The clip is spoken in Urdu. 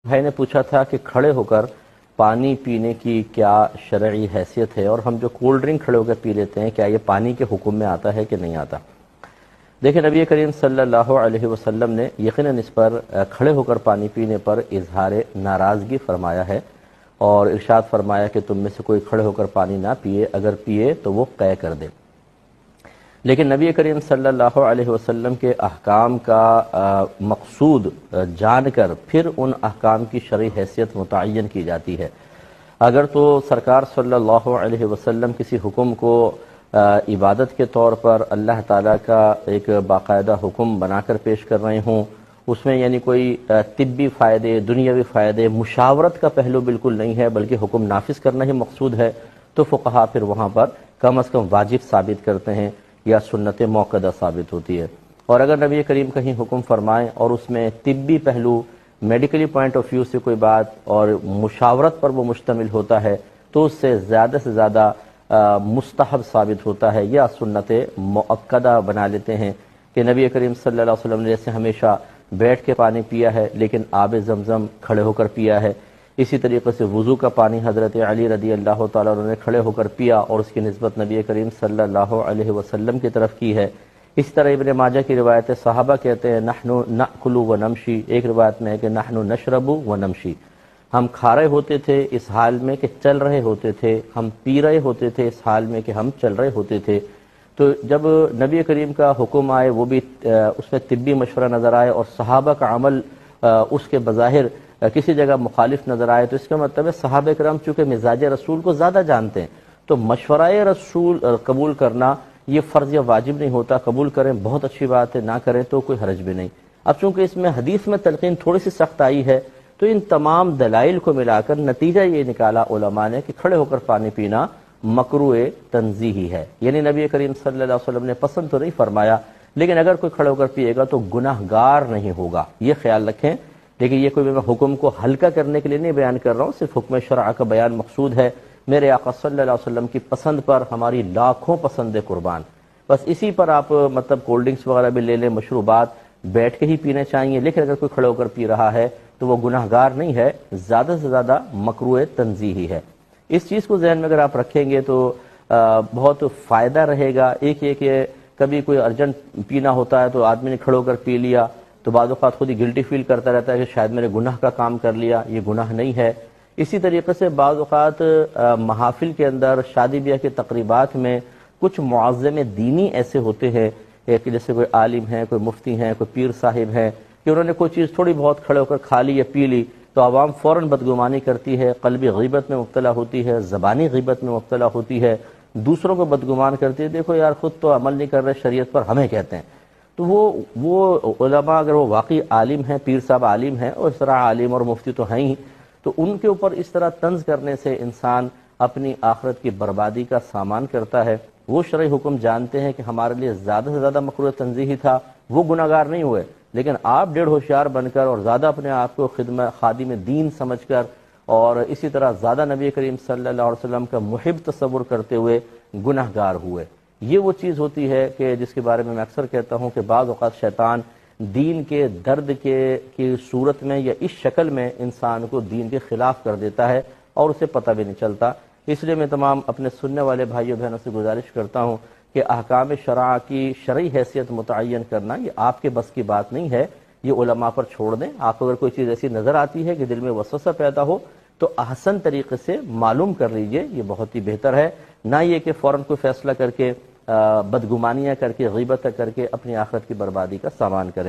بھائی نے پوچھا تھا کہ کھڑے ہو کر پانی پینے کی کیا شرعی حیثیت ہے، اور ہم جو کولڈ ڈرنک کھڑے ہو کر پی لیتے ہیں کیا یہ پانی کے حکم میں آتا ہے کہ نہیں آتا۔ دیکھیں، نبی کریم صلی اللہ علیہ وسلم نے یقیناً اس پر کھڑے ہو کر پانی پینے پر اظہار ناراضگی فرمایا ہے، اور ارشاد فرمایا کہ تم میں سے کوئی کھڑے ہو کر پانی نہ پیے، اگر پیے تو وہ قے کر دے۔ لیکن نبی کریم صلی اللہ علیہ وسلم کے احکام کا مقصود جان کر پھر ان احکام کی شرعی حیثیت متعین کی جاتی ہے۔ اگر تو سرکار صلی اللہ علیہ وسلم کسی حکم کو عبادت کے طور پر اللہ تعالیٰ کا ایک باقاعدہ حکم بنا کر پیش کر رہے ہوں، اس میں یعنی کوئی طبی فائدے، دنیاوی فائدے، مشاورت کا پہلو بالکل نہیں ہے، بلکہ حکم نافذ کرنا ہی مقصود ہے، تو فقہا پھر وہاں پر کم از کم واجب ثابت کرتے ہیں یا سنت موقدہ ثابت ہوتی ہے۔ اور اگر نبی کریم کہیں حکم فرمائیں اور اس میں طبی پہلو، میڈیکلی پوائنٹ آف ویو سے کوئی بات اور مشاورت پر وہ مشتمل ہوتا ہے، تو اس سے زیادہ مستحب ثابت ہوتا ہے یا سنت مؤکدہ بنا لیتے ہیں کہ نبی کریم صلی اللہ علیہ وسلم نے جیسے ہمیشہ بیٹھ کے پانی پیا ہے لیکن آب زمزم کھڑے ہو کر پیا ہے، اسی طریقے سے وضو کا پانی حضرت علی رضی اللہ تعالیٰ عنہ نے کھڑے ہو کر پیا اور اس کی نسبت نبی کریم صلی اللہ علیہ وسلم کی طرف کی ہے۔ اس طرح ابن ماجہ کی روایت صحابہ کہتے ہیں نحن نأکل و نمشی، ایک روایت میں ہے کہ نحن نشرب و نمشی، ہم کھا رہے ہوتے تھے اس حال میں کہ چل رہے ہوتے تھے، ہم پی رہے ہوتے تھے اس حال میں کہ ہم چل رہے ہوتے تھے۔ تو جب نبی کریم کا حکم آئے، وہ بھی اس میں طبی مشورہ نظر آئے اور صحابہ کا عمل اس کے بظاہر کسی جگہ مخالف نظر آئے، تو اس کا مطلب ہے صحابہ کرام چونکہ مزاج رسول کو زیادہ جانتے ہیں، تو مشورہ رسول قبول کرنا یہ فرض یا واجب نہیں ہوتا، قبول کریں بہت اچھی بات ہے، نہ کریں تو کوئی حرج بھی نہیں۔ اب چونکہ اس میں حدیث میں تلقین تھوڑی سی سخت آئی ہے، تو ان تمام دلائل کو ملا کر نتیجہ یہ نکالا علماء نے کہ کھڑے ہو کر پانی پینا مکروہ تنزیہی ہے، یعنی نبی کریم صلی اللہ علیہ وسلم نے پسند تو نہیں فرمایا، لیکن اگر کوئی کھڑے ہو کر پیے گا تو گناہ گار نہیں ہوگا، یہ خیال رکھیں۔ لیکن یہ کوئی میں حکم کو ہلکا کرنے کے لیے نہیں بیان کر رہا ہوں، صرف حکم شرع کا بیان مقصود ہے۔ میرے آقا صلی اللہ علیہ وسلم کی پسند پر ہماری لاکھوں پسند قربان، بس اسی پر آپ مطلب کولڈ ڈرنکس وغیرہ بھی لے لیں، مشروبات بیٹھ کے ہی پینے چاہیے، لیکن اگر کوئی کھڑے ہو کر پی رہا ہے تو وہ گناہ گار نہیں ہے، زیادہ سے زیادہ مکروہ تنزیہی ہے۔ اس چیز کو ذہن میں اگر آپ رکھیں گے تو بہت فائدہ رہے گا۔ ایک یہ کہ کبھی کوئی ارجنٹ پینا ہوتا ہے تو آدمی نے کھڑے ہو کر پی لیا تو بعض اوقات خود ہی گلٹی فیل کرتا رہتا ہے کہ شاید میں نے گناہ کا کام کر لیا، یہ گناہ نہیں ہے۔ اسی طریقے سے بعض اوقات محافل کے اندر، شادی بیاہ کے تقریبات میں کچھ معظم دینی ایسے ہوتے ہیں کہ جیسے کوئی عالم ہیں، کوئی مفتی ہیں، کوئی پیر صاحب ہیں، کہ انہوں نے کوئی چیز تھوڑی بہت کھڑے ہو کر کھا لی یا پی لی تو عوام فوراً بدگمانی کرتی ہے، قلبی غیبت میں مبتلا ہوتی ہے، زبانی غیبت میں مبتلا ہوتی ہے، دوسروں کو بدگمان کرتی ہے، دیکھو یار خود تو عمل نہیں کر رہے شریعت پر، ہمیں کہتے ہیں۔ تو وہ علماء اگر وہ واقعی عالم ہیں، پیر صاحب عالم ہیں، اور اس طرح عالم اور مفتی تو ہیں ہی، تو ان کے اوپر اس طرح طنز کرنے سے انسان اپنی آخرت کی بربادی کا سامان کرتا ہے۔ وہ شرعی حکم جانتے ہیں کہ ہمارے لیے زیادہ سے زیادہ مکروہ تنزیہی تھا، وہ گناہ گار نہیں ہوئے، لیکن آپ ڈیڑھ ہوشیار بن کر اور زیادہ اپنے آپ کو خادم دین سمجھ کر اور اسی طرح زیادہ نبی کریم صلی اللہ علیہ وسلم کا محب تصور کرتے ہوئے گناہ گار ہوئے۔ یہ وہ چیز ہوتی ہے کہ جس کے بارے میں اکثر کہتا ہوں کہ بعض اوقات شیطان دین کے درد کی صورت میں یا اس شکل میں انسان کو دین کے خلاف کر دیتا ہے اور اسے پتہ بھی نہیں چلتا۔ اس لیے میں تمام اپنے سننے والے بھائیوں بہنوں سے گزارش کرتا ہوں کہ احکام شرع کی شرعی حیثیت متعین کرنا یہ آپ کے بس کی بات نہیں ہے، یہ علماء پر چھوڑ دیں۔ آپ کو اگر کوئی چیز ایسی نظر آتی ہے کہ دل میں وسوسہ پیدا ہو تو احسن طریقے سے معلوم کر لیجئے، یہ بہت ہی بہتر ہے، نہ یہ کہ فوراً کوئی فیصلہ کر کے بدگمانیاں کر کے، غیبت کر کے اپنی آخرت کی بربادی کا سامان کریں۔